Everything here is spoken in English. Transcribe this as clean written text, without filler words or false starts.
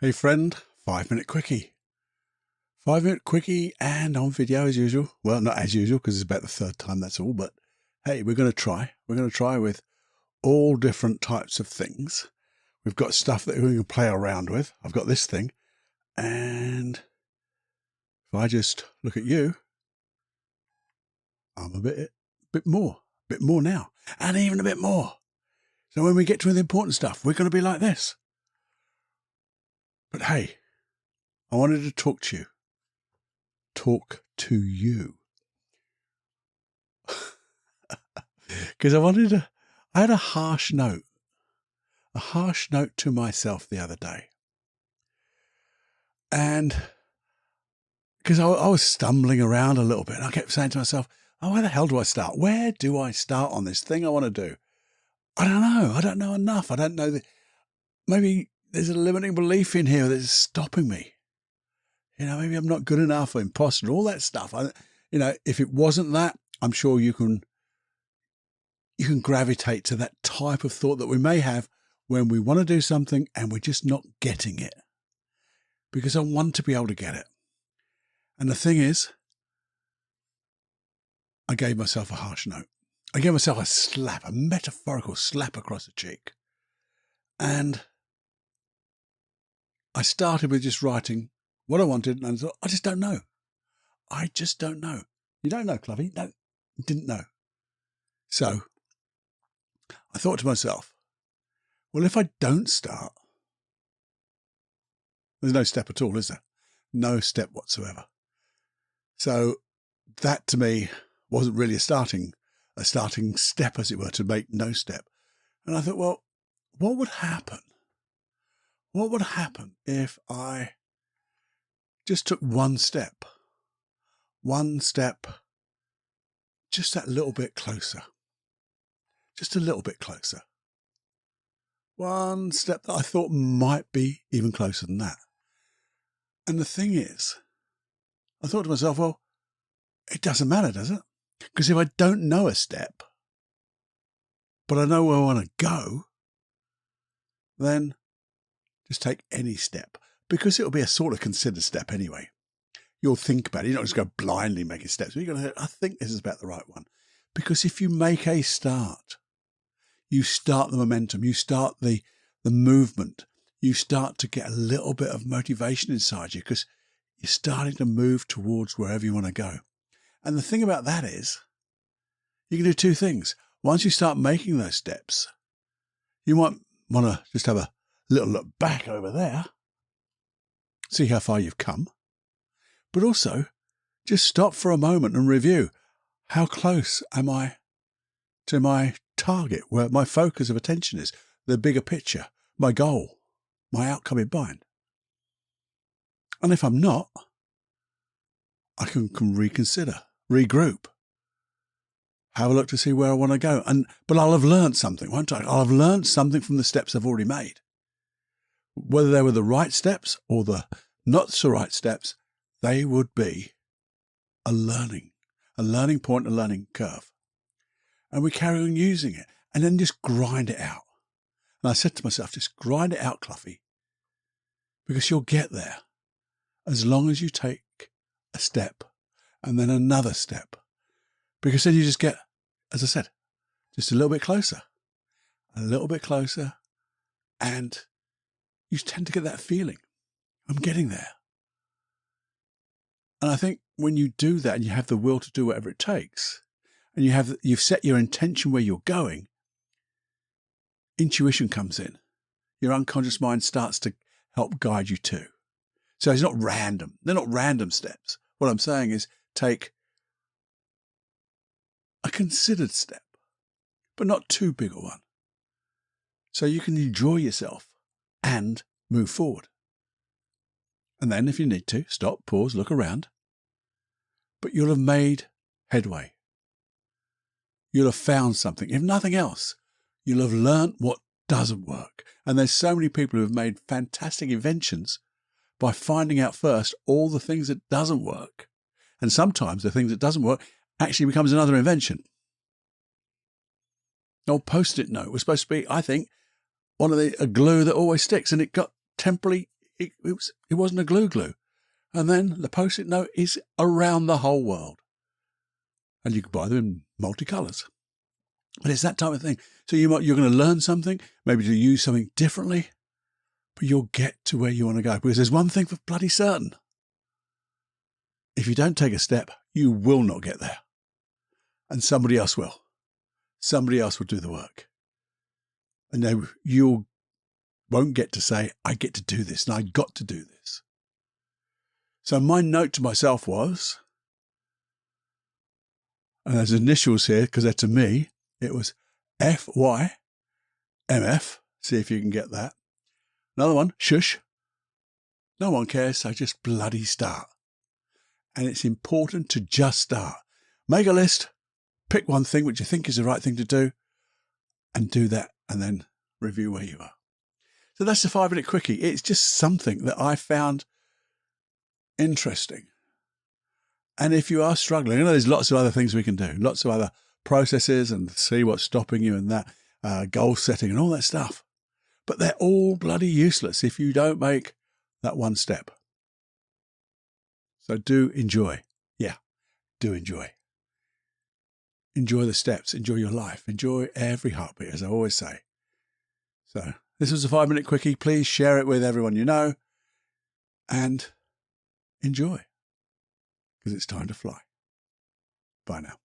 Hey friend, 5 minute quickie. 5 minute quickie and on video as usual. Well, not as usual because it's about the third time, that's all. But hey, we're going to try. We're going to try with all different types of things. We've got stuff that we can play around with. I've got this thing. And if I just look at you, I'm a bit more now. And even a bit more. So when we get to the important stuff, we're going to be like this. But hey, I wanted to talk to you. Talk to you. Because I had a harsh note to myself the other day. And because I was stumbling around a little bit, and I kept saying to myself, oh, where the hell do I start? Where do I start on this thing I want to do? I don't know. I don't know enough. I don't know that maybe there's a limiting belief in here that's stopping me. Maybe I'm not good enough or imposter, all that stuff. If it wasn't that, I'm sure you can gravitate to that type of thought that we may have when we want to do something and we're just not getting it. Because I want to be able to get it. And the thing is, I gave myself a harsh note. I gave myself a metaphorical slap across the cheek. And I started with just writing what I wanted, and I thought, I just don't know. I just don't know. You don't know, Cloughie? No, you didn't know. So I thought to myself, well, if I don't start, there's no step at all, is there? No step whatsoever. So that to me wasn't really a starting step, as it were, to make no step. And I thought, well, what would happen? What would happen if I just took one step, just that little bit closer, just a little bit closer. One step that I thought might be even closer than that. And the thing is, I thought to myself, well, it doesn't matter, does it? Because if I don't know a step, but I know where I want to go, then just take any step. Because it'll be a sort of considered step anyway. You'll think about it. You're not just go blindly making steps. You're going to I think this is about the right one. Because if you make a start, you start the momentum, you start the movement, you start to get a little bit of motivation inside you because you're starting to move towards wherever you want to go. And the thing about that is, you can do two things. Once you start making those steps, you might want to just have a little look back over there, see how far you've come, but also just stop for a moment and review how close am I to my target, where my focus of attention is, the bigger picture, my goal, my outcome in mind. And if I'm not, I can reconsider, regroup, have a look to see where I want to go. But I'll have learned something, won't I? I'll have learned something from the steps I've already made. Whether they were the right steps or the not so right steps, they would be a learning point, a learning curve. And we carry on using it and then just grind it out. And I said to myself, just grind it out, Cloughie, because you'll get there as long as you take a step and then another step. Because then you just get, as I said, just a little bit closer, and you tend to get that feeling, I'm getting there. And I think when you do that and you have the will to do whatever it takes, and you've set your intention where you're going, intuition comes in. Your unconscious mind starts to help guide you too. So it's not random. They're not random steps. What I'm saying is take a considered step, but not too big a one. So you can enjoy yourself and move forward. And then if you need to, stop, pause, look around. But you'll have made headway. You'll have found something. If nothing else, you'll have learnt what doesn't work. And there's so many people who have made fantastic inventions by finding out first all the things that doesn't work. And sometimes the things that doesn't work actually becomes another invention. An old Post-it note was supposed to be, I think, a glue that always sticks, and it got temporarily it wasn't a glue. And then the Post-it note is around the whole world. And you can buy them in multicolours. But it's that type of thing. So you're going to learn something, maybe to use something differently, but you'll get to where you want to go. Because there's one thing for bloody certain. If you don't take a step, you will not get there. And somebody else will. Somebody else will do the work. And then you won't get to say, I get to do this and I got to do this. So my note to myself was, and there's initials here because they're to me, it was FYMF. See if you can get that. Another one, shush. No one cares, so just bloody start. And it's important to just start. Make a list, pick one thing which you think is the right thing to do, and do that, and then review where you are. So that's the 5-minute quickie. It's just something that I found interesting. And if you are struggling, I know there's lots of other things we can do, lots of other processes and see what's stopping you and that, goal setting and all that stuff. But they're all bloody useless if you don't make that one step. So do enjoy. Yeah, do enjoy. Enjoy the steps. Enjoy your life. Enjoy every heartbeat, as I always say. So this was a 5-minute quickie. Please share it with everyone you know and enjoy because it's time to fly. Bye now.